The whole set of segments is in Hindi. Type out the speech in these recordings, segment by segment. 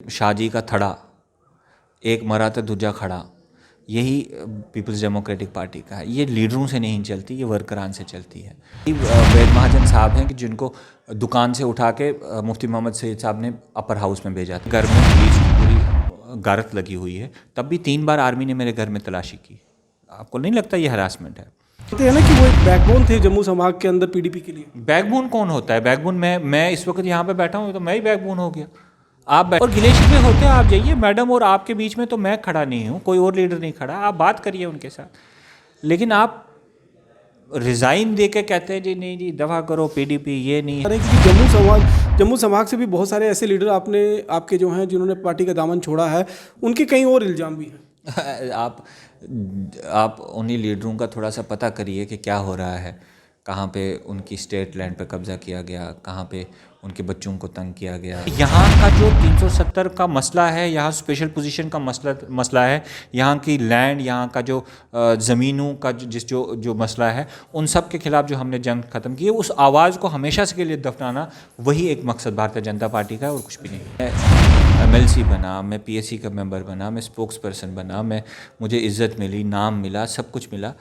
शाहजी का थड़ा, एक मरा तो दूजा खड़ा, यही पीपल्स डेमोक्रेटिक पार्टी का है। ये लीडरों से नहीं चलती, ये वर्करान से चलती है। वैद महाजन साहब हैं कि जिनको दुकान से उठा के मुफ्ती मोहम्मद सईद साहब ने अपर हाउस में भेजा था। घर में पुलिस की पूरी गारत लगी हुई है, तब भी 3 बार आर्मी ने मेरे घर में तलाशी की। आपको नहीं लगता ये हरासमेंट है? कहते हैं ना कि वो एक बैकबोन थे जम्मू संभाग के अंदर पीडीपी के लिए। बैकबोन कौन होता है? बैकबोन मैं इस वक्त यहाँ पे बैठा हूँ तो मैं ही बैकबोन हो गया। आप और गिले शिकवे होते हैं, आप जाइए मैडम और आपके बीच में तो मैं खड़ा नहीं हूँ, कोई और लीडर नहीं खड़ा, आप बात करिए उनके साथ। लेकिन आप रिज़ाइन दे के कहते हैं जी नहीं जी दफ़ा करो पीडीपी, ये नहीं है। क्योंकि जम्मू संभाग से भी बहुत सारे ऐसे लीडर आपके जो हैं जिन्होंने पार्टी का दामन छोड़ा है, उनके कई और इल्ज़ाम भी हैं। आप उन्हीं लीडरों का थोड़ा सा पता करिए कि क्या हो रहा है, कहाँ पे उनकी स्टेट लैंड पे कब्ज़ा किया गया, कहाँ पे उनके बच्चों को तंग किया गया। यहाँ का जो 370 का मसला है, यहाँ स्पेशल पोजीशन का मसला है, यहाँ की लैंड, यहाँ का जो ज़मीनों का जो मसला है, उन सब के ख़िलाफ़ जो हमने जंग ख़त्म की है, उस आवाज़ को हमेशा से के लिए दफनाना, वही एक मकसद भारतीय जनता पार्टी का है और कुछ भी नहीं। मैं MLC बना, मैं PSC का मेंबर बना, मैं स्पोक्स पर्सन बना, मुझे इज़्ज़त मिली, नाम मिला, सब कुछ मिला,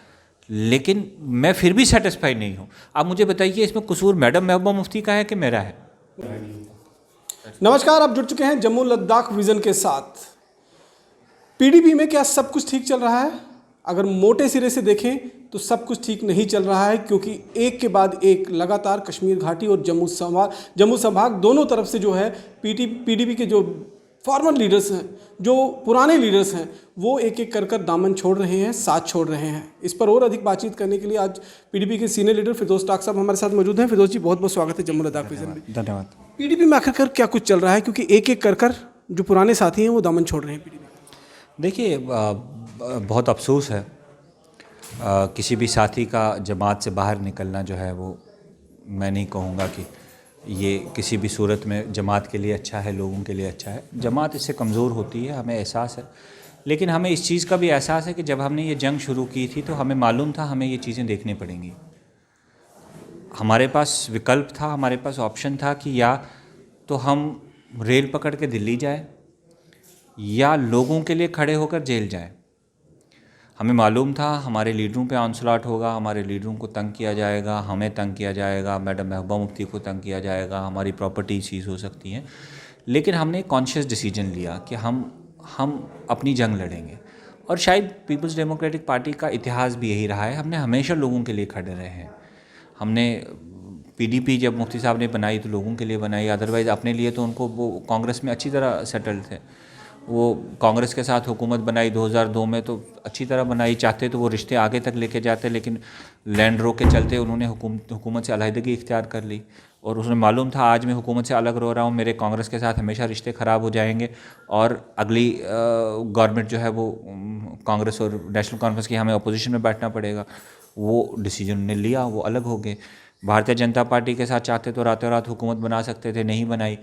लेकिन मैं फिर भी सेटिस्फाइड नहीं हूँ। आप मुझे बताइए इसमें कसूर मैडम महबूबा मुफ्ती का है कि मेरा है? नमस्कार, आप जुड़ चुके हैं जम्मू लद्दाख विजन के साथ। पीडीपी में क्या सब कुछ ठीक चल रहा है? अगर मोटे सिरे से देखें तो सब कुछ ठीक नहीं चल रहा है, क्योंकि एक के बाद एक लगातार कश्मीर घाटी और जम्मू संभाग दोनों तरफ से जो है पीडीपी के जो फॉर्मर लीडर्स हैं, जो पुराने लीडर्स हैं, वो एक एक कर दामन छोड़ रहे हैं, साथ छोड़ रहे हैं। इस पर और अधिक बातचीत करने के लिए आज पीडीपी के सीनियर लीडर फिरदौस टाक साहब हमारे साथ मौजूद हैं। फिरदौस जी, बहुत बहुत स्वागत है जम्मू लद्दाख विजन में। धन्यवाद। पीडीपी में आखिरकार क्या कुछ चल रहा है, क्योंकि एक एक कर जो पुराने साथी हैं वो दामन छोड़ रहे हैं पीडीपी? देखिए, बहुत अफसोस है, किसी भी साथी का जमात से बाहर निकलना जो है वो, मैं नहीं कहूँगा कि ये किसी भी सूरत में जमात के लिए अच्छा है, लोगों के लिए अच्छा है। जमात इससे कमज़ोर होती है, हमें एहसास है। लेकिन हमें इस चीज़ का भी एहसास है कि जब हमने ये जंग शुरू की थी तो हमें मालूम था हमें ये चीज़ें देखनी पड़ेंगी। हमारे पास विकल्प था, हमारे पास ऑप्शन था कि या तो हम रेल पकड़ के दिल्ली जाए या लोगों के लिए खड़े होकर जेल जाए। हमें मालूम था हमारे लीडरों पे ऑनस्लॉट होगा, हमारे लीडरों को तंग किया जाएगा, हमें तंग किया जाएगा, मैडम महबूबा मुफ्ती को तंग किया जाएगा, हमारी प्रॉपर्टी सीज हो सकती हैं। लेकिन हमने एक कॉन्शियस डिसीजन लिया कि हम अपनी जंग लड़ेंगे। और शायद पीपल्स डेमोक्रेटिक पार्टी का इतिहास भी यही रहा है, हमने हमेशा लोगों के लिए खड़े रहे हैं। हमने पीडीपी जब मुफ्ती साहब ने बनाई तो लोगों के लिए बनाई, अदरवाइज़ अपने लिए तो उनको वो कांग्रेस में अच्छी तरह सेटल थे। वो कांग्रेस के साथ हुकूमत बनाई 2002 में तो अच्छी तरह बनाई, चाहते तो वो रिश्ते आगे तक लेके जाते, लेकिन लैंड रो के चलते उन्होंने हुकूमत से अलहदगी इख्तियार कर ली। और उन्हें मालूम था आज मैं हुकूमत से अलग रो रहा हूँ, मेरे कांग्रेस के साथ हमेशा रिश्ते ख़राब हो जाएंगे और अगली गवर्नमेंट जो है वो कांग्रेस और नेशनल कॉन्फ्रेंस की हमें अपोजिशन में बैठना पड़ेगा। वो डिसीजन ने लिया, वो अलग हो गए। भारतीय जनता पार्टी के साथ चाहते तो रातों रात हुकूमत बना सकते थे, नहीं बनाई,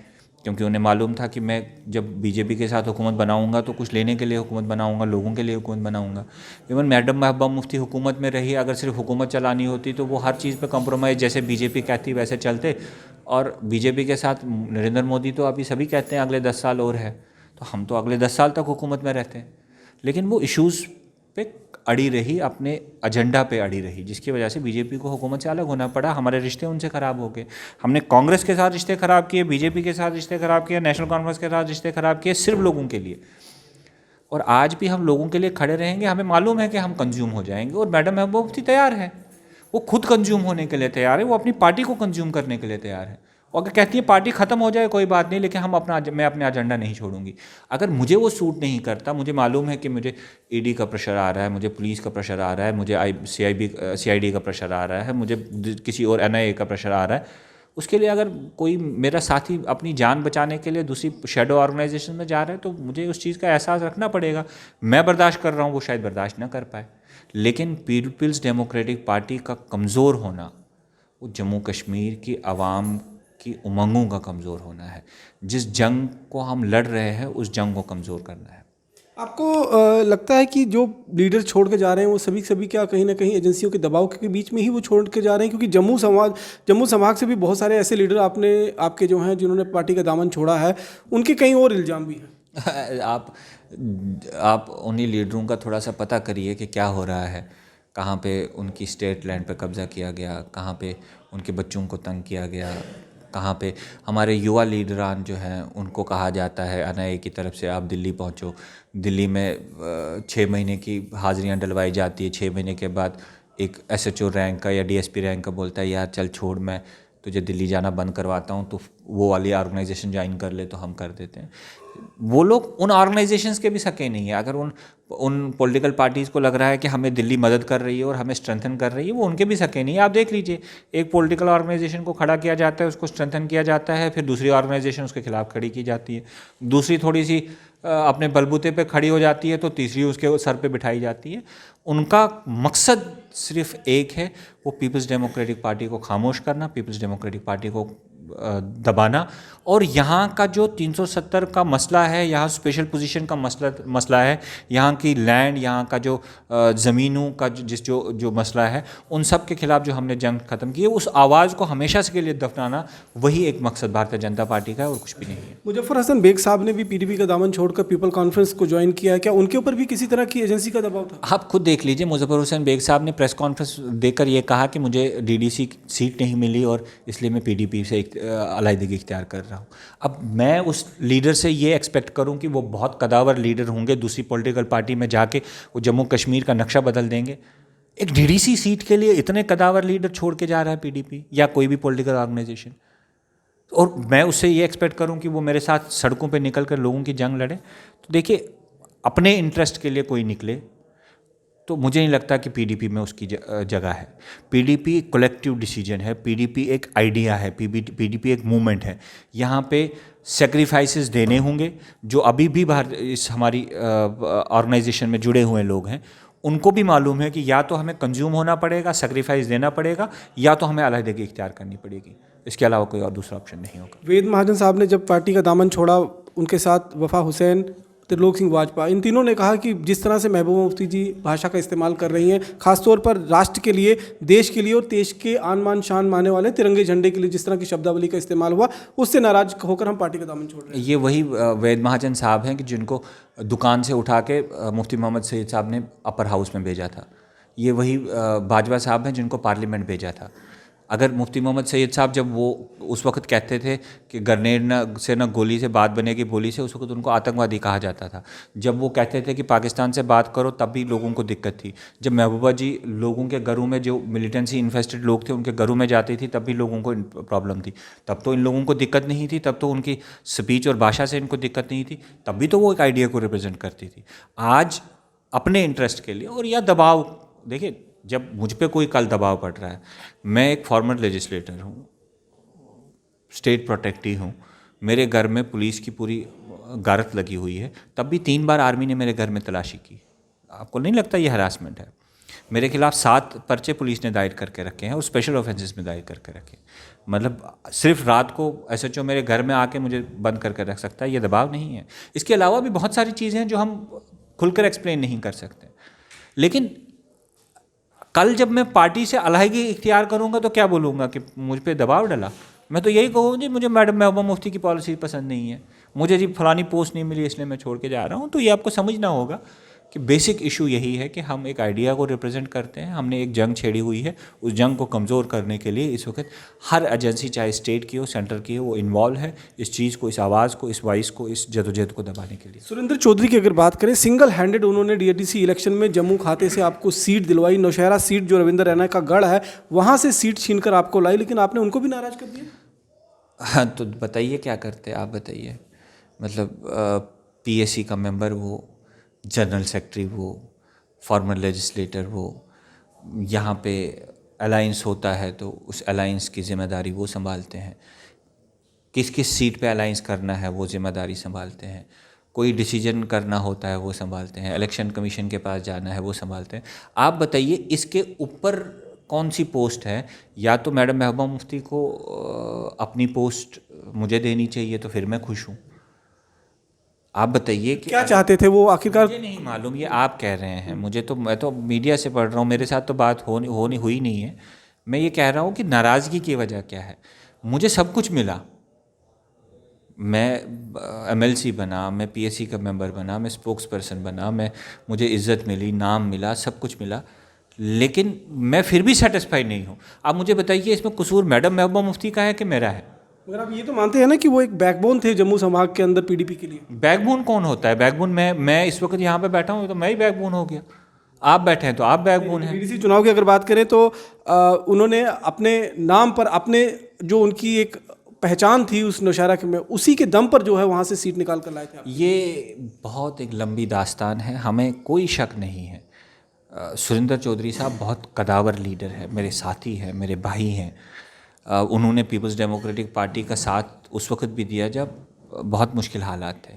क्योंकि उन्हें मालूम था कि मैं जब बीजेपी के साथ हुकूमत बनाऊंगा तो कुछ लेने के लिए हुकूमत बनाऊंगा, लोगों के लिए हुकूमत बनाऊंगा। इवन मैडम महबूबा मुफ्ती हुकूमत में रही, अगर सिर्फ हुकूमत चलानी होती तो वो हर चीज़ पे कॉम्प्रोमाइज़, जैसे बीजेपी कहती वैसे चलते। और बीजेपी के साथ नरेंद्र मोदी तो अभी सभी कहते हैं अगले 10 साल और है, तो हम तो अगले 10 साल तक हुकूमत में रहते हैं। लेकिन वो इश्यूज़ पे अड़ी रही, अपने एजेंडा पे अड़ी रही, जिसकी वजह से बीजेपी को हुकूमत से अलग होना पड़ा। हमारे रिश्ते उनसे ख़राब हो गए। हमने कांग्रेस के साथ रिश्ते ख़राब किए, बीजेपी के साथ रिश्ते ख़राब किए, नेशनल कॉन्फ्रेंस के साथ रिश्ते ख़राब किए, सिर्फ लोगों के लिए। और आज भी हम लोगों के लिए खड़े रहेंगे। हमें मालूम है कि हम कंज्यूम हो जाएंगे और मैडम महबूबा मुफ्ती तैयार है, वो खुद कंज्यूम होने के लिए तैयार है, वो अपनी पार्टी को कंज्यूम करने के लिए तैयार है। और अगर कहती है पार्टी ख़त्म हो जाए कोई बात नहीं, लेकिन मैं अपना एजेंडा नहीं छोड़ूंगी। अगर मुझे वो सूट नहीं करता, मुझे मालूम है कि मुझे ईडी का प्रेशर आ रहा है, मुझे पुलिस का प्रेशर आ रहा है, मुझे CID का प्रेशर आ रहा है, मुझे किसी और NIA का प्रेशर आ रहा है, उसके लिए अगर कोई मेरा साथी अपनी जान बचाने के लिए दूसरी शैडो ऑर्गेनाइजेशन में जा रहा है तो मुझे उस चीज़ का एहसास रखना पड़ेगा। मैं बर्दाश्त कर रहा हूँ, वो शायद बर्दाश्त ना कर पाए। लेकिन पीपल्स डेमोक्रेटिक पार्टी का कमज़ोर होना, वो जम्मू कश्मीर की आवाम की उमंगों का कमज़ोर होना है। जिस जंग को हम लड़ रहे हैं उस जंग को कमज़ोर करना है। आपको लगता है कि जो लीडर छोड़ के जा रहे हैं वो सभी सभी क्या कहीं ना कहीं एजेंसियों के दबाव के बीच में ही वो छोड़ के जा रहे हैं? क्योंकि जम्मू संभाग से भी बहुत सारे ऐसे लीडर आपके जो हैं जिन्होंने पार्टी का दामन छोड़ा है, उनके कई और इल्ज़ाम भी हैं। आप उन्हीं लीडरों का थोड़ा सा पता करिए कि क्या हो रहा है, कहाँ पे उनकी स्टेट लैंड पे कब्ज़ा किया गया, कहाँ पे उनके बच्चों को तंग किया गया, कहाँ पे हमारे युवा लीडरान जो हैं उनको कहा जाता है एनआईए की तरफ से आप दिल्ली पहुँचो। दिल्ली में 6 महीने की हाज़िरियाँ डलवाई जाती है, 6 महीने के बाद एक एसएचओ रैंक का या डीएसपी रैंक का बोलता है यार चल छोड़, मैं तुझे दिल्ली जाना बंद करवाता हूँ, तो वो वाली ऑर्गेनाइजेशन ज्वाइन कर ले, तो हम कर देते हैं। वो लोग उन ऑर्गेनाइजेशंस के भी सके नहीं है। अगर उन पॉलिटिकल पार्टीज़ को लग रहा है कि हमें दिल्ली मदद कर रही है और हमें स्ट्रेंथन कर रही है, वो उनके भी सके नहीं है। आप देख लीजिए, एक पॉलिटिकल ऑर्गेनाइजेशन को खड़ा किया जाता है, उसको स्ट्रेंथन किया जाता है, फिर दूसरी ऑर्गेनाइजेशन उसके खिलाफ खड़ी की जाती है, दूसरी थोड़ी सी अपने बलबूते पे खड़ी हो जाती है, तो तीसरी उसके सर पे बिठाई जाती है। उनका मकसद सिर्फ एक है, वो पीपल्स डेमोक्रेटिक पार्टी को खामोश करना, पीपल्स डेमोक्रेटिक पार्टी को दबाना। और यहाँ का जो 370 का मसला है, यहाँ स्पेशल पोजीशन का मसला है, यहाँ की लैंड, यहाँ का जो ज़मीनों का जो मसला है, उन सब के खिलाफ जो हमने जंग ख़त्म की है, उस आवाज़ को हमेशा से के लिए दफनाना, वही एक मकसद भारतीय जनता पार्टी का है और कुछ भी नहीं है। मुजफ्फर हसन बेग साहब ने भी पीडीपी का दामन छोड़कर पीपल कॉन्फ्रेंस को ज्वाइन किया है, क्या उनके ऊपर भी किसी तरह की एजेंसी का दबाव था? आप खुद देख लीजिए, मुजफ्फर हुसैन बेग साहब ने प्रेस कॉन्फ्रेंस देकर ये कहा कि मुझे डीडीसी सीट नहीं मिली और इसलिए मैं पीडीपी से अलहदगी इख्तियार कर रहा हूँ। अब मैं उस लीडर से ये एक्सपेक्ट करूँ कि वो बहुत कदावर लीडर होंगे, दूसरी पॉलिटिकल पार्टी में जाके वो जम्मू कश्मीर का नक्शा बदल देंगे। एक डीडीसी सीट के लिए इतने कदावर लीडर छोड़ के जा रहा है पीडीपी या कोई भी पॉलिटिकल ऑर्गेनाइजेशन, और मैं उससे ये एक्सपेक्ट करूं कि वो मेरे साथ सड़कों पे निकल कर लोगों की जंग लड़े। तो देखिए, अपने इंटरेस्ट के लिए कोई निकले तो मुझे नहीं लगता कि पीडीपी में उसकी जगह है। पीडीपी एक कलेक्टिव डिसीजन है, पीडीपी एक आइडिया है, पीडीपी एक मूवमेंट है। यहाँ पे सेक्रीफाइसेस देने होंगे। जो अभी भी इस हमारी ऑर्गेनाइजेशन में जुड़े हुए लोग हैं, उनको भी मालूम है कि या तो हमें कंज्यूम होना पड़ेगा, सेक्रीफाइस देना पड़ेगा, या तो हमें अलहदगी इख्तियार करनी पड़ेगी। इसके अलावा कोई और दूसरा ऑप्शन नहीं होगा। वेद महाजन साहब ने जब पार्टी का दामन छोड़ा, उनके साथ वफा हुसैन, त्रिलोक सिंह वाजपेयी, इन तीनों ने कहा कि जिस तरह से महबूबा मुफ्ती जी भाषा का इस्तेमाल कर रही हैं, खासतौर पर राष्ट्र के लिए, देश के लिए और देश के आन मान शान माने वाले तिरंगे झंडे के लिए जिस तरह की शब्दावली का इस्तेमाल हुआ, उससे नाराज होकर हम पार्टी का दामन छोड़ रहे हैं। ये वही वेद महाजन साहब हैं कि जिनको दुकान से उठा के मुफ्ती मोहम्मद सईद साहब ने अपर हाउस में भेजा था। ये वही बाजवा साहब हैं जिनको पार्लियामेंट भेजा था। अगर मुफ्ती मोहम्मद सैयद साहब जब वो उस वक्त कहते थे कि ग्रेनेड से न गोली से बात बनेगी बोली से, उस वक्त उनको आतंकवादी कहा जाता था। जब वो कहते थे कि पाकिस्तान से बात करो, तब भी लोगों को दिक्कत थी। जब महबूबा जी लोगों के घरों में, जो मिलिटेंसी इन्फेस्टेड लोग थे, उनके घरों में जाती थी, तब भी लोगों को प्रॉब्लम थी। तब तो इन लोगों को दिक्कत नहीं थी, तब तो उनकी स्पीच और भाषा से इनको दिक्कत नहीं थी, तब भी तो वो एक आइडिया को रिप्रेजेंट करती थी। आज अपने इंटरेस्ट के लिए और या दबाव, देखिए जब मुझ पे कोई कल दबाव पड़ रहा है, मैं एक फॉर्मर लेजिस्लेटर हूँ, स्टेट प्रोटेक्टी हूँ, मेरे घर में पुलिस की पूरी गारत लगी हुई है, तब भी 3 बार आर्मी ने मेरे घर में तलाशी की। आपको नहीं लगता ये हरासमेंट है? मेरे खिलाफ 7 पर्चे पुलिस ने दायर करके रखे हैं और स्पेशल ऑफेंसेस में दायर करके रखे। मतलब सिर्फ रात को एसएचओ मेरे घर में आके मुझे बंद करके रख सकता है, ये दबाव नहीं है। इसके अलावा भी बहुत सारी चीज़ें हैं जो हम खुलकर एक्सप्लेन नहीं कर सकते। लेकिन कल जब मैं पार्टी से अलहदगी इख्तियार करूंगा तो क्या बोलूँगा कि मुझ पे दबाव डाला? मैं तो यही कहूँ जी, मुझे मैडम महबूबा मुफ्ती की पॉलिसी पसंद नहीं है, मुझे जी फलानी पोस्ट नहीं मिली इसलिए मैं छोड़ के जा रहा हूँ। तो ये आपको समझना होगा कि बेसिक इशू यही है कि हम एक आइडिया को रिप्रेजेंट करते हैं। हमने एक जंग छेड़ी हुई है, उस जंग को कमज़ोर करने के लिए इस वक्त हर एजेंसी, चाहे स्टेट की हो, सेंटर की हो, वो इन्वॉल्व है इस चीज़ को, इस आवाज़ को, इस वॉइस को, इस जदोजहद को दबाने के लिए। सुरेंद्र चौधरी की अगर बात करें, सिंगल हैंडेड उन्होंने डीडीसी इलेक्शन में जम्मू खाते से आपको सीट दिलवाई। नौशहरा सीट जो रविंद्र रैना का गढ़ है, वहाँ से सीट छीनकर आपको लाई, लेकिन आपने उनको भी नाराज़ कर दिया। हाँ, तो बताइए क्या करते, आप बताइए। मतलब पीएसी का मेंबर वो, जनरल सेक्रेटरी वो, फॉर्मर लेजिस्लेटर वो, यहाँ पे अलाइंस होता है तो उस अलाइंस की ज़िम्मेदारी वो संभालते हैं। किस किस सीट पे अलाइंस करना है वो ज़िम्मेदारी संभालते हैं। कोई डिसीजन करना होता है वो संभालते हैं। इलेक्शन कमीशन के पास जाना है वो संभालते हैं। आप बताइए, इसके ऊपर कौन सी पोस्ट है? या तो मैडम महबूबा मुफ्ती को अपनी पोस्ट मुझे देनी चाहिए तो फिर मैं खुश हूँ। आप बताइए कि क्या चाहते थे वो आखिरकार? मुझे नहीं मालूम, ये आप कह रहे हैं, मुझे तो, मैं तो मीडिया से पढ़ रहा हूँ, मेरे साथ तो बात होनी हुई नहीं है। मैं ये कह रहा हूँ कि नाराज़गी की वजह क्या है। मुझे सब कुछ मिला, मैं एमएलसी बना, मैं पीएससी का मेंबर बना, मैं स्पोक्स पर्सन बना, मुझे इज़्ज़त मिली, नाम मिला, सब कुछ मिला, लेकिन मैं फिर भी सेटिस्फाई नहीं हूँ। आप मुझे बताइए इसमें कसूर मैडम महबूबा मुफ्ती का है कि मेरा है? मगर आप ये तो मानते हैं ना कि वो एक बैकबोन थे जम्मू संभाग के अंदर पीडीपी के लिए। बैकबोन कौन होता है? बैकबोन मैं इस वक्त यहाँ पे बैठा हूँ तो मैं ही बैकबोन हो गया। आप बैठे हैं तो आप बैकबोन हैं। बीडीसी चुनाव की अगर बात करें तो उन्होंने अपने नाम पर, अपने जो उनकी एक पहचान थी उस नौशहरा के में, उसी के दम पर जो है वहाँ से सीट निकाल कर लाए थे आप। ये बहुत एक लंबी दास्तान है, हमें कोई शक नहीं है। सुरेंद्र चौधरी साहब बहुत कदावर लीडर है, मेरे साथी हैं, मेरे भाई हैं। उन्होंने पीपल्स डेमोक्रेटिक पार्टी का साथ उस वक्त भी दिया जब बहुत मुश्किल हालात थे,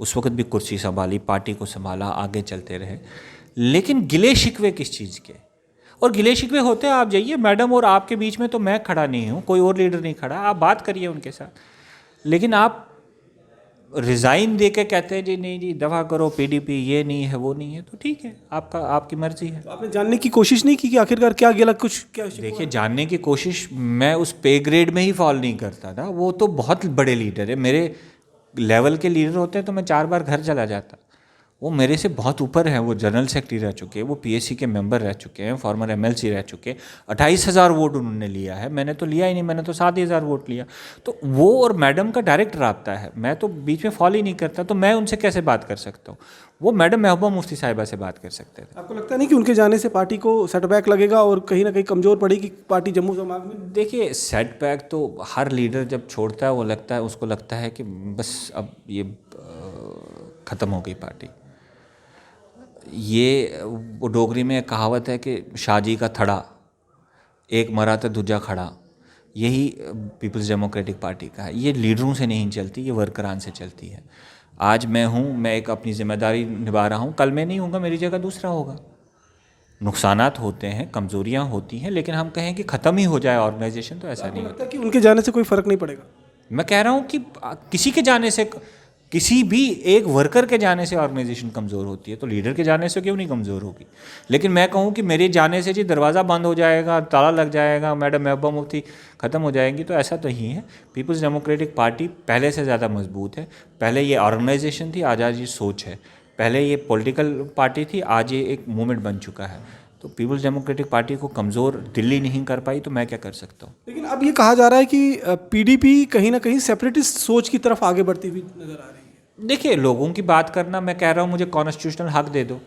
उस वक्त भी कुर्सी संभाली, पार्टी को संभाला, आगे चलते रहे। लेकिन गिले शिकवे किस चीज़ के? और गिले शिकवे होते हैं, आप जाइए मैडम और आपके बीच में तो मैं खड़ा नहीं हूँ, कोई और लीडर नहीं खड़ा, आप बात करिए उनके साथ। लेकिन आप रिज़ाइन दे के कहते हैं जी नहीं जी दफ़ा करो, पीडीपी ये नहीं है वो नहीं है, तो ठीक है, आपकी मर्ज़ी है। तो आपने जानने की कोशिश नहीं की कि आखिरकार क्या गिला, कुछ क्या? देखिए, जानने की कोशिश, मैं उस पे ग्रेड में ही फॉल नहीं करता ना, वो तो बहुत बड़े लीडर है, मेरे लेवल के लीडर होते हैं तो मैं 4 बार घर चला जाता। वो मेरे से बहुत ऊपर हैं, वो जनरल सेक्रेटरी रह चुके हैं, वो पीएससी के मेंबर रह चुके हैं, फॉर्मर एमएलसी रह चुके हैं। 28,000 वोट उन्होंने लिया है, मैंने तो लिया ही नहीं, मैंने तो 7,000 वोट लिया। तो वो और मैडम का डायरेक्ट रब्ता है, मैं तो बीच में फॉल ही नहीं करता, तो मैं उनसे कैसे बात कर सकता हूँ? वो मैडम महबूबा मुफ्ती साहिबा से बात कर सकते थे। आपको लगता नहीं कि उनके जाने से पार्टी को सेटबैक लगेगा और कहीं ना कहीं कमज़ोर पड़ेगी पार्टी जम्मू संभाग में? देखिए, सेटबैक तो हर लीडर जब छोड़ता है वो लगता है, उसको लगता है कि बस अब ये ख़त्म हो गई पार्टी। ये वो डोगरी में एक कहावत है कि शाहजी का थड़ा, एक मरा तो दूजा खड़ा, यही पीपल्स डेमोक्रेटिक पार्टी का है। ये लीडरों से नहीं चलती, ये वर्करान से चलती है। आज मैं हूँ, मैं एक अपनी जिम्मेदारी निभा रहा हूँ, कल मैं नहीं हूँगा, मेरी जगह दूसरा होगा। नुकसानात होते हैं, कमज़ोरियाँ होती हैं, लेकिन हम कहें कि ख़त्म ही हो जाए ऑर्गेनाइजेशन, तो ऐसा नहीं होता। लगता कि उनके जाने से कोई फ़र्क नहीं पड़ेगा? मैं कह रहा हूँ कि किसी के जाने से, किसी भी एक वर्कर के जाने से ऑर्गेनाइजेशन कमज़ोर होती है, तो लीडर के जाने से क्यों नहीं कमज़ोर होगी? लेकिन मैं कहूँ कि मेरे जाने से जी दरवाज़ा बंद हो जाएगा, ताला लग जाएगा, मैडम महबूबा मुफ्ती ख़त्म हो जाएंगी, तो ऐसा तो ही है। पीपल्स डेमोक्रेटिक पार्टी पहले से ज़्यादा मजबूत है। पहले ये ऑर्गेनाइजेशन थी, आज ये सोच है। पहले ये पॉलिटिकल पार्टी थी, आज ये एक मूवमेंट बन चुका है। तो पीपल्स डेमोक्रेटिक पार्टी को कमज़ोर दिल्ली नहीं कर पाई, तो मैं क्या कर सकता हूँ? लेकिन अब ये कहा जा रहा है कि पीडीपी कहीं ना कहीं सेपरेटिस्ट सोच की तरफ आगे बढ़ती हुई नजर आ रही है। देखिए, लोगों की बात करना, मैं कह रहा हूँ मुझे कॉन्स्टिट्यूशनल हक दे दो।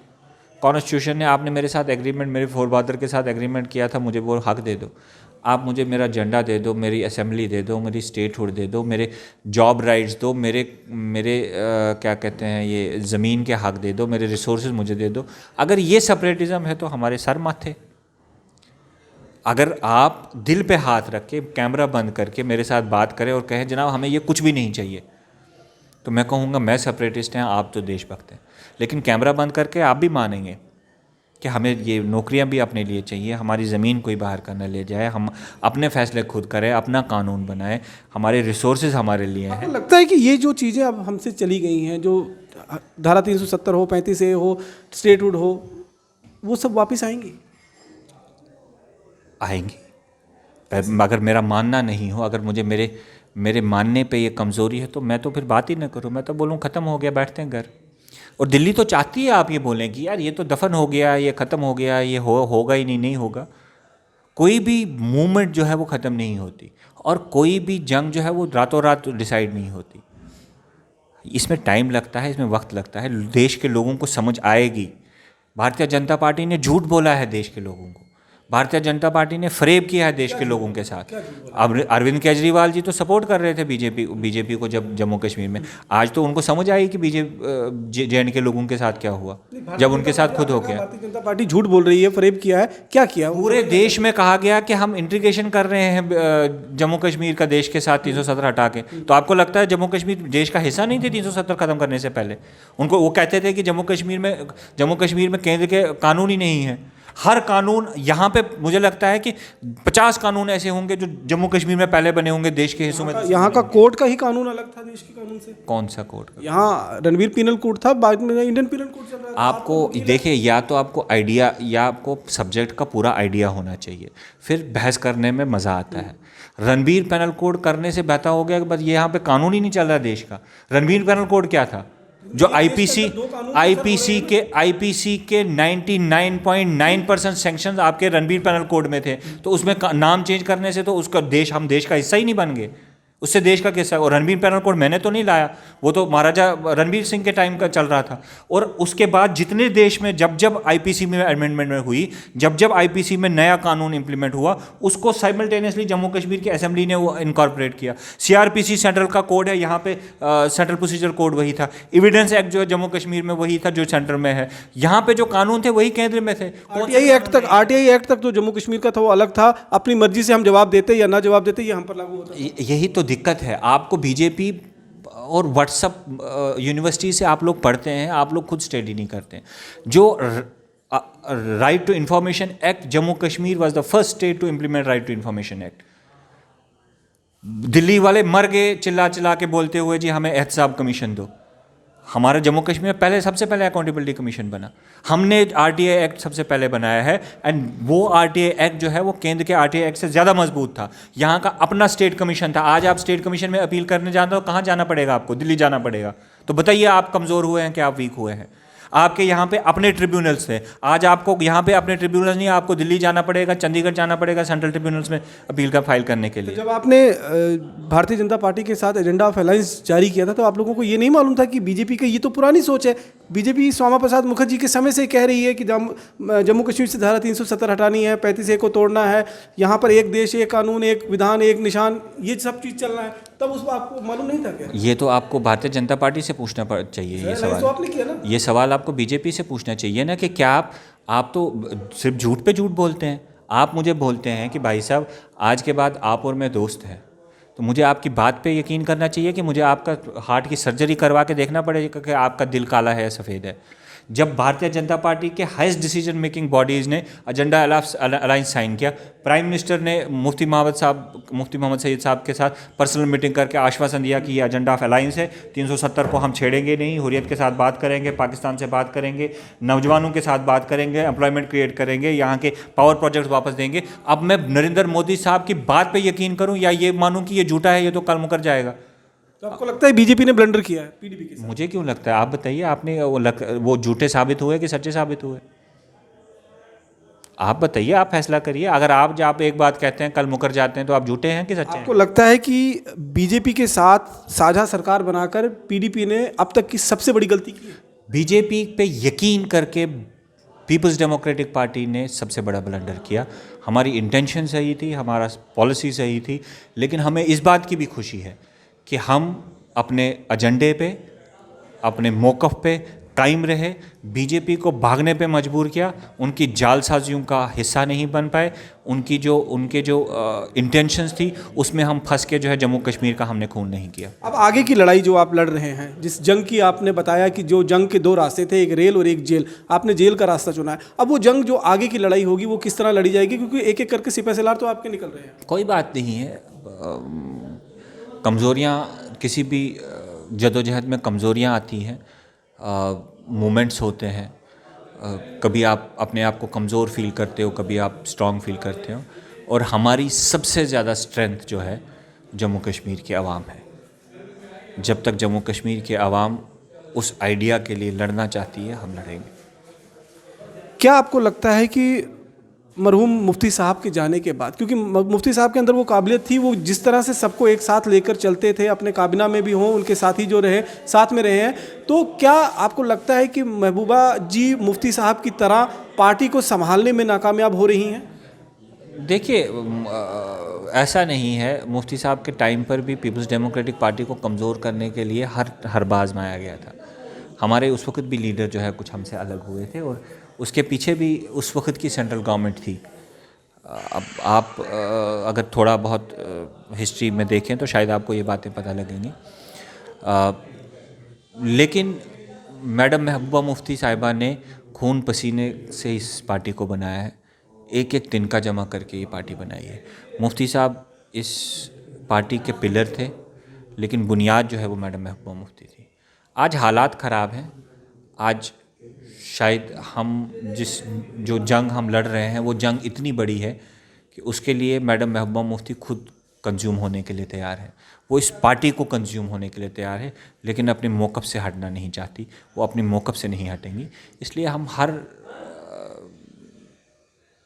कॉन्स्टिट्यूशन ने, आपने मेरे साथ एग्रीमेंट, मेरे फोरफादर के साथ एग्रीमेंट किया था, मुझे वो हक दे दो। आप मुझे मेरा झंडा दे दो, मेरी असेंबली दे दो, मेरी स्टेटहुड दे दो, मेरे जॉब राइट्स दो, मेरे क्या कहते हैं ये ज़मीन के हक दे दो, मेरे रिसोर्सेज मुझे दे दो। अगर ये सेपरेटिज़म है तो हमारे सर माथे। अगर आप दिल पे हाथ रख के, कैमरा बंद करके मेरे साथ बात करें और कहें जनाब हमें ये कुछ भी नहीं चाहिए, तो मैं कहूँगा मैं सेपरेटिस्ट हैं, आप तो देशभक्त हैं। लेकिन कैमरा बंद करके आप भी मानेंगे कि हमें ये नौकरियां भी अपने लिए चाहिए, हमारी ज़मीन कोई बाहर करना ले जाए, हम अपने फैसले खुद करें, अपना कानून बनाएं, हमारे रिसोर्सेज हमारे लिए हैं। आपको लगता है कि ये जो चीज़ें अब हमसे चली गई हैं, जो धारा 370 हो, 35A हो, स्टेटहुड हो, वो सब वापस आएंगी? आएंगी। अगर मेरा मानना नहीं हो, अगर मुझे मेरे मानने पे ये कमज़ोरी है, तो मैं तो फिर बात ही ना करूँ, मैं तो बोलूँ ख़त्म हो गया, बैठते हैं घर। और दिल्ली तो चाहती है आप ये बोलें कि यार ये तो दफन हो गया, ये ख़त्म हो गया, ये होगा ही नहीं होगा। कोई भी मूवमेंट जो है वो ख़त्म नहीं होती, और कोई भी जंग जो है वो रातों रात डिसाइड नहीं होती। इसमें टाइम लगता है, इसमें वक्त लगता है, देश के लोगों को समझ आएगी। भारतीय जनता पार्टी ने झूठ बोला है देश के लोगों को, भारतीय जनता पार्टी ने फरेब किया है देश के लोगों के साथ। अब अरविंद केजरीवाल जी तो सपोर्ट कर रहे थे बीजेपी को जब जम्मू कश्मीर में, आज तो उनको समझ आई कि JNK के लोगों के साथ क्या हुआ जब उनके साथ खुद हो गया। भारतीय जनता पार्टी झूठ बोल रही है, फरेब किया है, क्या किया? पूरे देश में कहा गया कि हम इंटीग्रेशन कर रहे हैं जम्मू कश्मीर का देश के साथ 370 हटा के। तो आपको लगता है जम्मू कश्मीर देश का हिस्सा नहीं थे 370 खत्म करने से पहले? उनको वो कहते थे कि जम्मू कश्मीर में केंद्र के कानून ही नहीं है। हर कानून यहाँ पे मुझे लगता है कि 50 कानून ऐसे होंगे जो जम्मू कश्मीर में पहले बने होंगे देश के हिस्सों में। यहाँ का कोर्ट का ही कानून अलग था देश के कानून से। कौन सा कोर्ट? यहाँ रणवीर पीनल कोड था, बाद में इंडियन पीनल कोड चल रहा था। आपको देखिए, या तो आपको आइडिया या आपको सब्जेक्ट का पूरा आइडिया होना चाहिए, फिर बहस करने में मज़ा आता है। रणवीर पैनल कोड करने से बेहतर हो गया कि बस ये यहाँ पे कानून ही नहीं चल रहा देश का। रणवीर पैनल कोड क्या था? जो आईपीसी के 99.9% सैंक्शन आपके रणवीर पैनल कोड में थे, तो उसमें नाम चेंज करने से तो उसका हम देश का हिस्सा ही नहीं बन गए, उससे देश का कैसा। और रणवीर पैनल कोड मैंने तो नहीं लाया, वो तो महाराजा रणवीर सिंह के टाइम का चल रहा था। और उसके बाद जितने देश में जब आईपीसी में अमेंडमेंट हुई, जब आईपीसी में नया कानून इंप्लीमेंट हुआ, उसको साइमल्टेनियसली जम्मू कश्मीर की असेंबली ने वो इनकॉर्पोरेट किया। सीआरपीसी सेंट्रल का कोड है, यहाँ पे सेंट्रल प्रोसीजर कोड वही था। एविडेंस एक्ट जो है जम्मू कश्मीर में वही था जो सेंटर में है। यहाँ पे जो कानून थे वही केंद्र में थे। आरटीआई एक्ट तक जो जम्मू कश्मीर का था वो अलग था। अपनी मर्जी से हम जवाब देते या ना जवाब देते, ये हम पर लागू होता। यही तो दिक्कत है। आपको बीजेपी और व्हाट्सएप यूनिवर्सिटी से आप लोग पढ़ते हैं, आप लोग खुद स्टडी नहीं करते हैं। जो right to information act, Jammu Kashmir was the first state to implement right to information act. Delhi वाले मर गए चिल्ला चिल्ला के बोलते हुए जी हमें एहतसाब कमीशन दो। हमारे जम्मू कश्मीर में सबसे पहले अकाउंटेबिलिटी कमीशन बना। हमने आरटीआई एक्ट सबसे पहले बनाया है, एंड वो आरटीआई एक्ट जो है वो केंद्र के आरटीआई एक्ट से ज़्यादा मजबूत था। यहाँ का अपना स्टेट कमीशन था। आज आप स्टेट कमीशन में अपील करने जाते हो, कहाँ जाना पड़ेगा आपको? दिल्ली जाना पड़ेगा। तो बताइए आप कमज़ोर हुए हैं कि आप वीक हुए हैं? आपके यहाँ पे अपने ट्रिब्यूनल्स थे, आज आपको यहाँ पे अपने ट्रिब्यूनल्स नहीं, आपको दिल्ली जाना पड़ेगा, चंडीगढ़ जाना पड़ेगा सेंट्रल ट्रिब्यूनल्स में अपील का फाइल करने के लिए। जब आपने भारतीय जनता पार्टी के साथ एजेंडा ऑफ अलायंस जारी किया था, तो आप लोगों को ये नहीं मालूम था कि बीजेपी की ये तो पुरानी सोच है। बीजेपी श्यामा प्रसाद मुखर्जी के समय से कह रही है कि जम्मू कश्मीर से धारा 370 हटानी है, 35A को तोड़ना है, यहाँ पर एक देश एक कानून एक विधान एक निशान, ये सब चीज़ चल रहा है। तब उसको आपको मालूम नहीं था क्या? ये तो आपको भारतीय जनता पार्टी से पूछना चाहिए ये सवाल। तो आपने किया ना ये सवाल आपको बीजेपी से पूछना चाहिए ना, कि क्या आप तो सिर्फ झूठ पे झूठ बोलते हैं। आप मुझे बोलते हैं कि भाई साहब आज के बाद आप और मैं दोस्त हैं, तो मुझे आपकी बात पे यकीन करना चाहिए कि मुझे आपका हार्ट की सर्जरी करवा के देखना पड़ेगा कि आपका दिल काला है या सफ़ेद है। जब भारतीय जनता पार्टी के हाईएस्ट डिसीजन मेकिंग बॉडीज़ ने एजेंडा अलायंस साइन किया, प्राइम मिनिस्टर ने मुफ्ती मोहम्मद सईद साहब के साथ पर्सनल मीटिंग करके आश्वासन दिया कि ये एजेंडा ऑफ अलायंस है, 370 को हम छेड़ेंगे नहीं, हुर्रियत के साथ बात करेंगे, पाकिस्तान से बात करेंगे, नौजवानों के साथ बात करेंगे, एम्प्लॉयमेंट क्रिएट करेंगे, यहाँ के पावर प्रोजेक्ट्स वापस देंगे। अब मैं नरेंद्र मोदी साहब की बात पर यकीन करूँ या ये मानूँ कि ये झूठा है, ये तो कल मुकर जाएगा। तो आपको लगता है बीजेपी ने ब्लंडर किया है पीडीपी के साथ? मुझे क्यों लगता है, आप बताइए। आपने वो झूठे साबित हुए कि सच्चे साबित हुए? आप बताइए, आप फैसला करिए। अगर आप एक बात कहते हैं कल मुकर जाते हैं, तो आप झूठे हैं कि सच्चे हैं? आपको लगता है कि बीजेपी के साथ साझा सरकार बनाकर पीडीपी ने अब तक की सबसे बड़ी गलती की है? बीजेपी पे यकीन करके पीपल्स डेमोक्रेटिक पार्टी ने सबसे बड़ा ब्लंडर किया। हमारी इंटेंशन सही थी, हमारा पॉलिसी सही थी, लेकिन हमें इस बात की भी खुशी है कि हम अपने एजेंडे पे, अपने मौक़िफ़ पे कायम रहे। बीजेपी को भागने पे मजबूर किया, उनकी जालसाजियों का हिस्सा नहीं बन पाए। उनके जो इंटेंशंस थी उसमें हम फंस के जो है जम्मू कश्मीर का हमने खून नहीं किया। अब आगे की लड़ाई जो आप लड़ रहे हैं, जिस जंग की आपने बताया कि जो जंग के दो रास्ते थे, एक रेल और एक जेल, आपने जेल का रास्ता चुना है। अब वो जंग जो आगे की लड़ाई होगी वो किस तरह लड़ी जाएगी? क्योंकि एक एक करके सिपह सलार तो आपके निकल रहे हैं। कोई बात नहीं है, कमज़ोरियाँ किसी भी जदोजहद में कमज़ोरियाँ आती हैं, मोमेंट्स होते हैं। कभी आप अपने आप को कमज़ोर फील करते हो, कभी आप स्ट्रॉन्ग फील करते हो। और हमारी सबसे ज़्यादा स्ट्रेंथ जो है जम्मू कश्मीर की आवाम है। जब तक जम्मू कश्मीर की आवाम उस आइडिया के लिए लड़ना चाहती है, हम लड़ेंगे। क्या आपको लगता है कि मरहूम मुफ्ती साहब के जाने के बाद, क्योंकि मुफ्ती साहब के अंदर वो काबिलियत थी, वो जिस तरह से सबको एक साथ लेकर चलते थे, अपने काबिना में भी हों, उनके साथी जो रहे साथ में रहे हैं, तो क्या आपको लगता है कि महबूबा जी मुफ्ती साहब की तरह पार्टी को संभालने में नाकामयाब हो रही हैं? देखिए, ऐसा नहीं है। मुफ्ती साहब के टाइम पर भी पीपल्स डेमोक्रेटिक पार्टी को कमज़ोर करने के लिए हर बार आजमाया गया था। हमारे उस वक्त भी लीडर जो है कुछ हमसे अलग हुए थे, और उसके पीछे भी उस वक्त की सेंट्रल गवर्नमेंट थी। अब आप अगर थोड़ा बहुत हिस्ट्री में देखें तो शायद आपको ये बातें पता लगेंगी। लेकिन मैडम महबूबा मुफ्ती साहिबा ने खून पसीने से इस पार्टी को बनाया है, एक एक तिनका जमा करके ये पार्टी बनाई है। मुफ्ती साहब इस पार्टी के पिलर थे, लेकिन बुनियाद जो है वो मैडम महबूबा मुफ्ती थी। आज हालात ख़राब हैं, आज शायद हम जो जंग हम लड़ रहे हैं वो जंग इतनी बड़ी है कि उसके लिए मैडम महबूबा मुफ्ती खुद कंज्यूम होने के लिए तैयार है। वो इस पार्टी को कंज्यूम होने के लिए तैयार है, लेकिन अपने मौक़िफ़ से हटना नहीं चाहती, वो अपने मौक़िफ़ से नहीं हटेंगी। इसलिए हम हर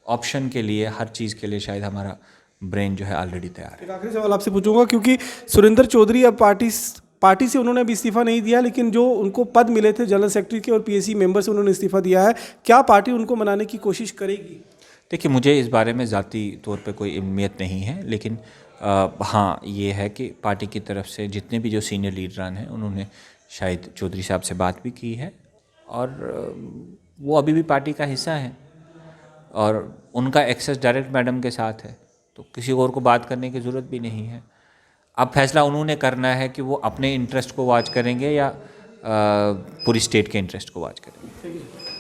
ऑप्शन के लिए, हर चीज़ के लिए शायद हमारा ब्रेन जो है ऑलरेडी तैयार है। एक आखिरी सवाल आपसे पूछूंगा, क्योंकि सुरेंद्र चौधरी अब पार्टी से उन्होंने अभी इस्तीफ़ा नहीं दिया, लेकिन जो उनको पद मिले थे जनरल सेक्रेटरी के और पीएसी मेंबर से उन्होंने इस्तीफ़ा दिया है, क्या पार्टी उनको मनाने की कोशिश करेगी? देखिए, मुझे इस बारे में ज़ाती तौर पे कोई इल्मियत नहीं है, लेकिन हाँ ये है कि पार्टी की तरफ से जितने भी जो सीनियर लीडरान हैं उन्होंने शायद चौधरी साहब से बात भी की है, और वो अभी भी पार्टी का हिस्सा हैं और उनका एक्सेस डायरेक्ट मैडम के साथ है, तो किसी और को बात करने की ज़रूरत भी नहीं है। अब फैसला उन्होंने करना है कि वो अपने इंटरेस्ट को वॉच करेंगे या पूरी स्टेट के इंटरेस्ट को वॉच करेंगे।